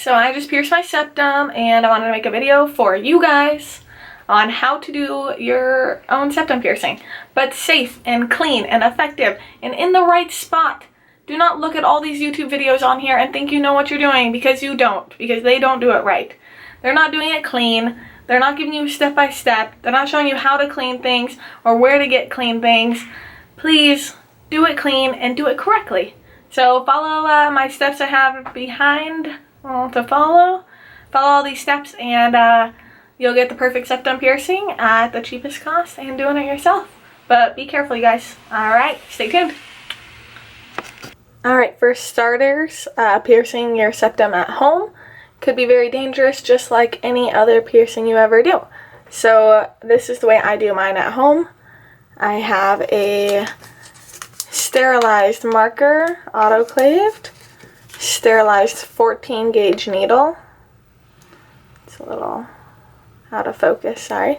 so I just pierced my septum and I wanted to make a video for you guys on how to do your own septum piercing, but safe and clean and effective and in the right spot. Do not look at all these YouTube videos on here and think you know what you're doing, because you don't, because they don't do it right. They're not doing it clean. They're not giving you step by step. They're not showing you how to clean things or where to get clean things. Please do it clean and do it correctly. So follow my steps I have behind to follow all these steps, and you'll get the perfect septum piercing at the cheapest cost and doing it yourself. But be careful, you guys. Alright, stay tuned. Alright, for starters, piercing your septum at home could be very dangerous, just like any other piercing you ever do. So this is the way I do mine at home. I have a sterilized marker, autoclaved, sterilized 14 gauge needle. It's a little out of focus, sorry.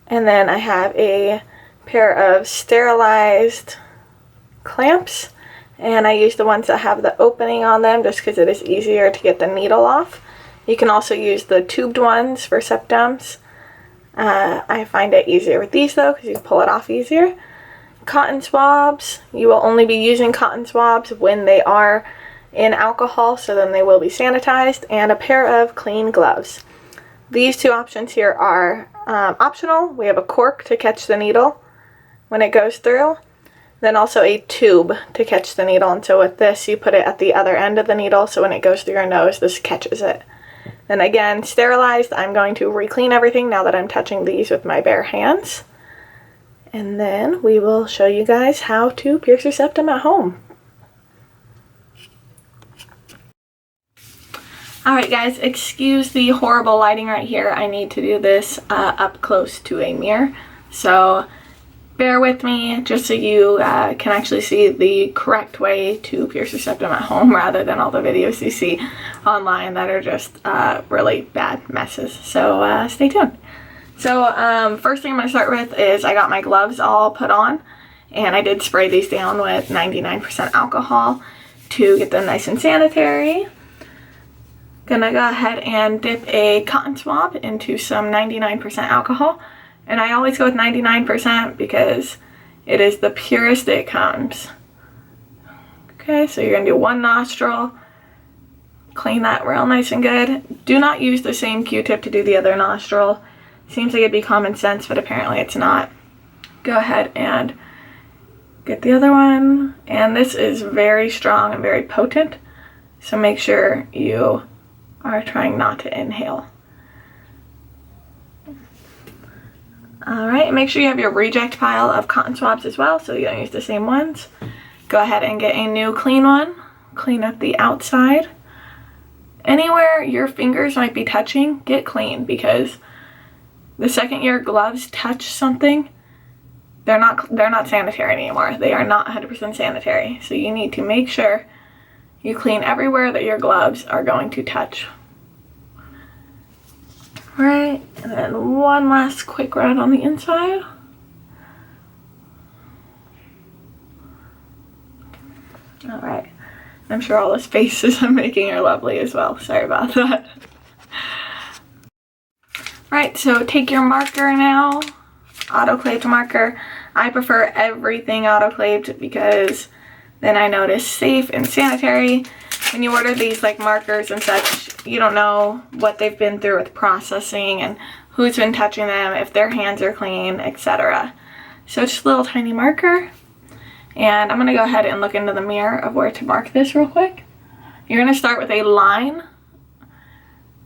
And then I have a pair of sterilized clamps, and I use the ones that have the opening on them just because it is easier to get the needle off. You can also use the tubed ones for septums. I find it easier with these though because you can pull it off easier. Cotton swabs. You will only be using cotton swabs when they are in alcohol, so then they will be sanitized, and a pair of clean gloves. These two options here are optional. We have a cork to catch the needle when it goes through, then also a tube to catch the needle, and so with this you put it at the other end of the needle, so when it goes through your nose this catches it. Then again, sterilized. I'm going to re-clean everything now that I'm touching these with my bare hands. And then we will show you guys how to pierce your septum at home. Alright guys, excuse the horrible lighting right here. I need to do this up close to a mirror. So bear with me just so you can actually see the correct way to pierce your septum at home rather than all the videos you see online that are just really bad messes. So stay tuned. So first thing I'm going to start with is I got my gloves all put on, and I did spray these down with 99% alcohol to get them nice and sanitary. Gonna go ahead and dip a cotton swab into some 99% alcohol, and I always go with 99% because it is the purest it comes. Okay, so you're gonna do one nostril, clean that real nice and good. Do not use the same Q-tip to do the other nostril. Seems like it'd be common sense, but apparently it's not. Go ahead and get the other one, and this is very strong and very potent, so make sure you are trying not to inhale. Alright, make sure you have your reject pile of cotton swabs as well, so you don't use the same ones. Go ahead and get a new clean one. Clean up the outside. Anywhere your fingers might be touching, get clean, because the second your gloves touch something, they're not sanitary anymore. They are not 100% sanitary. So you need to make sure you clean everywhere that your gloves are going to touch. Right, and then one last quick round on the inside. Alright, I'm sure all those faces I'm making are lovely as well. Sorry about that. Right, so take your marker now, autoclaved marker. I prefer everything autoclaved because then I know it is safe and sanitary. When you order these like markers and such, you don't know what they've been through with processing and who's been touching them, if their hands are clean, etc. So it's just a little tiny marker. And I'm going to go ahead and look into the mirror of where to mark this real quick. You're going to start with a line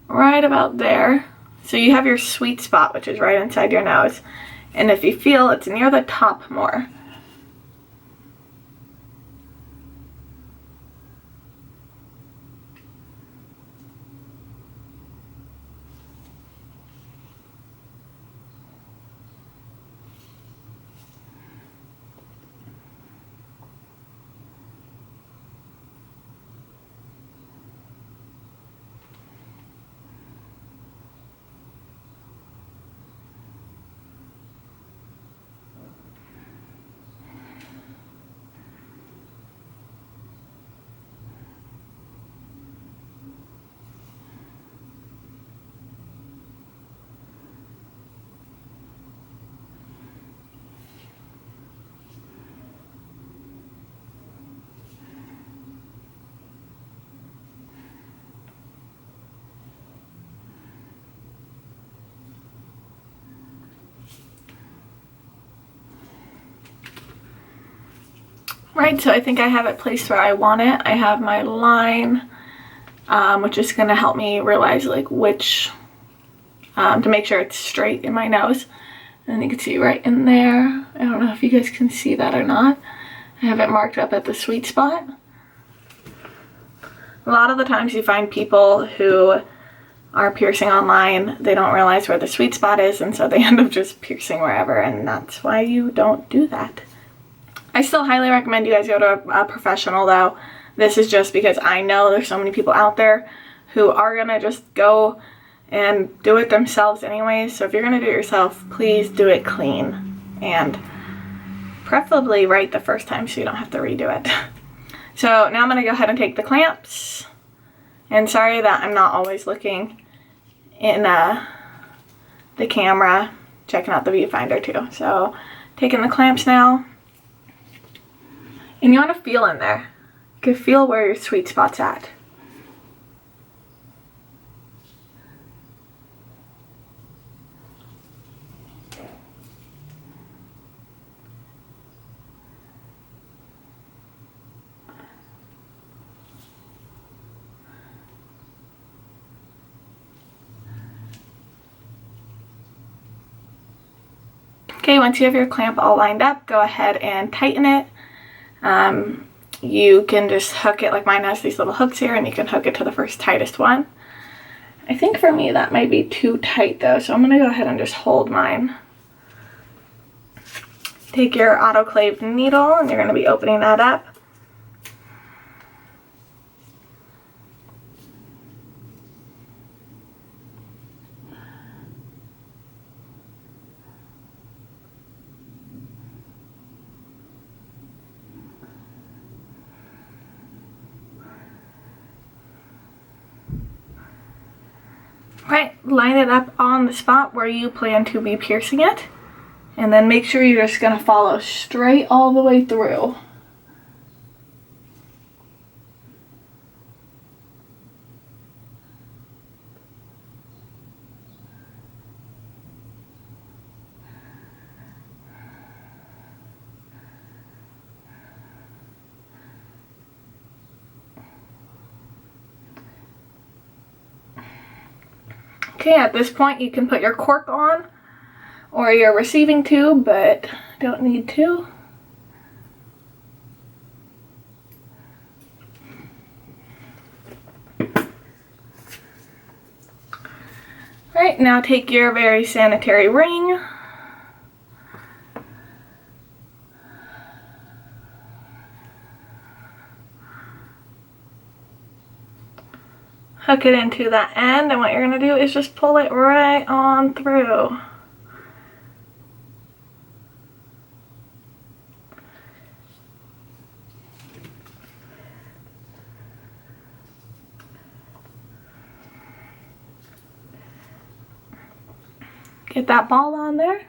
right about there. So you have your sweet spot, which is right inside your nose. And if you feel it's near the top more. Right, so I think I have it placed where I want it. I have my line, which is going to help me realize like which, to make sure it's straight in my nose. And you can see right in there. I don't know if you guys can see that or not. I have it marked up at the sweet spot. A lot of the times you find people who are piercing online, they don't realize where the sweet spot is, and so they end up just piercing wherever, and that's why you don't do that. I still highly recommend you guys go to a professional though. This is just because I know there's so many people out there who are gonna just go and do it themselves anyways. So if you're gonna do it yourself, please do it clean and preferably right the first time so you don't have to redo it. So now I'm gonna go ahead and take the clamps. And sorry that I'm not always looking in the camera, checking out the viewfinder too. So taking the clamps now. And you want to feel in there. You can feel where your sweet spot's at. Okay, once you have your clamp all lined up, go ahead and tighten it. You can just hook it, like mine has these little hooks here, and you can hook it to the first tightest one. I think for me that might be too tight though, so I'm going to go ahead and just hold mine. Take your autoclaved needle and you're going to be opening that up. Right, line it up on the spot where you plan to be piercing it, and then make sure you're just going to follow straight all the way through. Okay, at this point you can put your cork on or your receiving tube, but don't need to. Right, now take your very sanitary ring. Hook it into that end, and what you're going to do is just pull it right on through. Get that ball on there.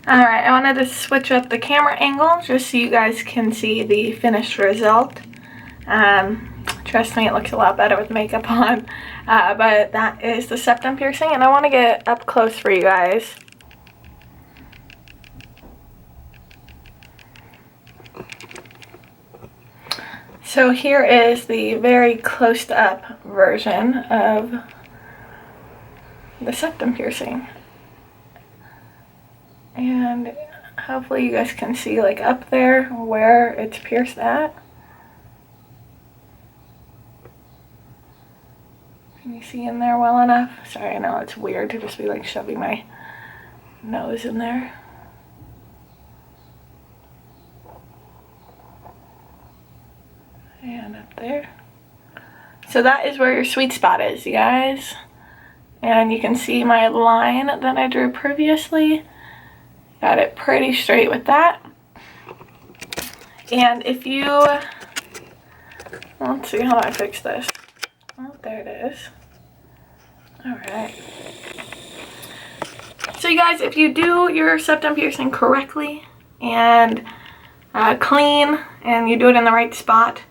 Alright, I wanted to switch up the camera angle just so you guys can see the finished result. Trust me, it looks a lot better with makeup on, but that is the septum piercing, and I want to get up close for you guys. So here is the very close up version of the septum piercing, and hopefully you guys can see like up there where it's pierced at. Can you see in there well enough? Sorry, I know it's weird to just be like shoving my nose in there. And up there. So that is where your sweet spot is, you guys. And you can see my line that I drew previously. Got it pretty straight with that. And if you, let's see, how do I fix this? Oh, there it is. Alright. So you guys, if you do your septum piercing correctly and clean, and you do it in the right spot,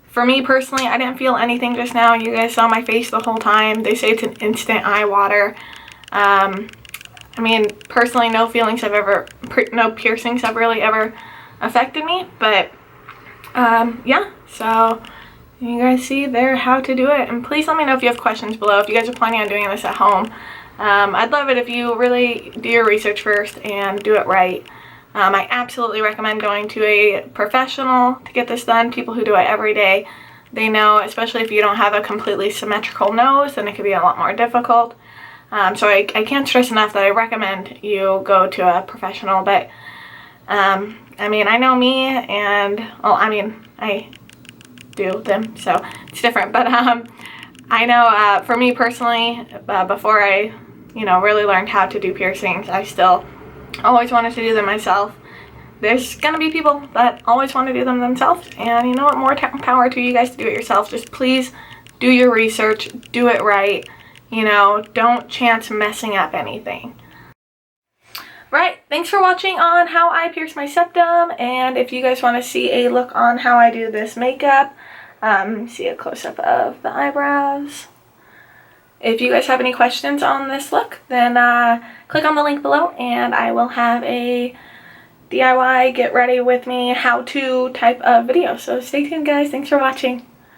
for me personally, I didn't feel anything just now. You guys saw my face the whole time. They say it's an instant eye water. I I mean, personally, no piercings have really ever affected me, but yeah, so you guys see there how to do it, and please let me know if you have questions below, if you guys are planning on doing this at home. I'd love it if you really do your research first and do it right. I absolutely recommend going to a professional to get this done. People who do it every day, they know, especially if you don't have a completely symmetrical nose, then it could be a lot more difficult. So I can't stress enough that I recommend you go to a professional. But I mean, I know me, and well, I mean, I do them, so it's different. But I know for me personally, before I really learned how to do piercings, I still always wanted to do them myself. There's gonna be people that always want to do them themselves, and you know what, more power to you guys to do it yourself. Just please do your research, do it right, don't chance messing up anything. Right, thanks for watching on how I pierce my septum, and if you guys want to see a look on how I do this makeup, see a close-up of the eyebrows. If you guys have any questions on this look, then click on the link below, and I will have a DIY get ready with me how-to type of video. So stay tuned, guys. Thanks for watching.